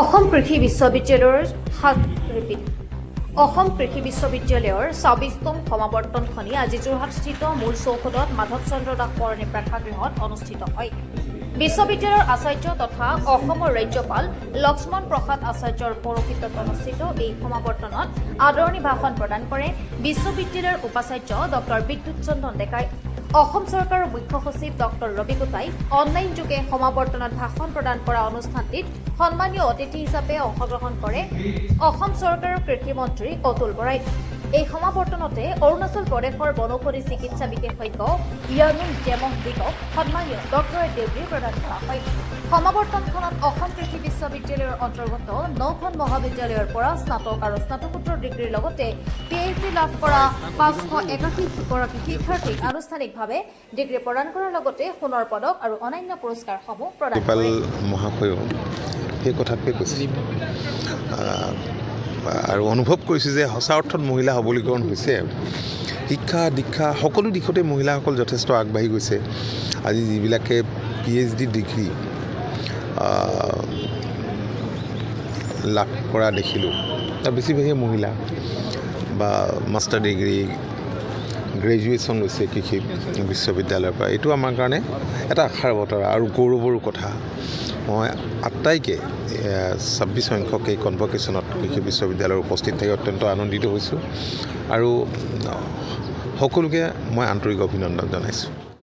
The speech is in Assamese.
অসম কৃষি বিশ্ববিদ্যালয়ৰ অসম কৃষি বিশ্ববিদ্যালয়ৰ ২৬তম সমাৱৰ্তনখনি আজি যোৰহাটস্থিত মূল চৌহদত মাধৱ চন্দ্ৰ দাস বৰণী প্ৰেক্ষাগৃহত অনুষ্ঠিত হয়। বিশ্ববিদ্যালয়ৰ আচাৰ্য তথা অসমৰ ৰাজ্যপাল লক্ষ্মণ প্ৰসাদ আচাৰ্যৰ পৌৰোহিত্যত অনুষ্ঠিত এই সমাৱৰ্তনত আদৰণি ভাষণ প্ৰদান কৰে বিশ্ববিদ্যালয়ৰ উপাচাৰ্য ডক্টৰ বিদ্যুৎ চন্দন ডেকাই। অসম চৰকাৰৰ মুখ্য সচিব ডক্টৰ ৰবি গোটাই অনলাইন যোগে সমাৱৰ্তনত ভাষণ প্ৰদান কৰা অনুষ্ঠানটিত সন্মানীয় অতিথি হিচাপে অংশগ্ৰহণ কৰে অসম চৰকাৰৰ কৃষি মন্ত্ৰী অতুল বৰাই। এই সমাৱৰ্তনতে অৰুণাচল প্ৰদেশৰ বনৌষধি চিকিৎসা বিশেষজ্ঞ ইয়ানুং জেমং দিকক সন্মানীয় ডক্টৰেট ডিগ্ৰী প্ৰদান কৰা হয়। সমাৱৰ্তনখনত অসম কৃষি বিশ্ববিদ্যালয়ৰ অন্তৰ্গত ৯খন মহাবিদ্যালয়ৰ পৰা স্নাতক আৰু স্নাতকোত্তৰ ডিগ্ৰীৰ লগতে PhD লাভ কৰা ৫৮১গৰাকী শিক্ষাৰ্থীক আনুষ্ঠানিকভাৱে ডিগ্ৰী প্ৰদান কৰাৰ লগতে সোণৰ পদক আৰু অন্যান্য পুৰস্কাৰসমূহ প্ৰদান কৰে। মহাশয়েও সেই কথাটোৱে কৈছে আৰু অনুভৱ কৰিছোঁ যে সঁচা অৰ্থত মহিলা সবলীকৰণ হৈছে। শিক্ষা দীক্ষা সকলো দিশতে মহিলাসকল যথেষ্ট আগবাঢ়ি গৈছে। আজি যিবিলাকে PhD ডিগ্ৰী লাভ কৰা দেখিলোঁ তাৰ বেছিভাগেই মহিলা বা মাষ্টাৰ ডিগ্ৰী গ্ৰেজুৱেশ্যন লৈছে কৃষি বিশ্ববিদ্যালয়ৰ পৰা। এইটো আমাৰ কাৰণে এটা আশাৰ বতৰা আৰু গৌৰৱৰো কথা। মই আটাইকে ২৬ সংখ্যক এই কনভকেশ্যনত কৃষি বিশ্ববিদ্যালয়ৰ উপস্থিত থাকি অত্যন্ত আনন্দিত হৈছোঁ আৰু সকলোকে মই আন্তৰিক অভিনন্দন জনাইছোঁ।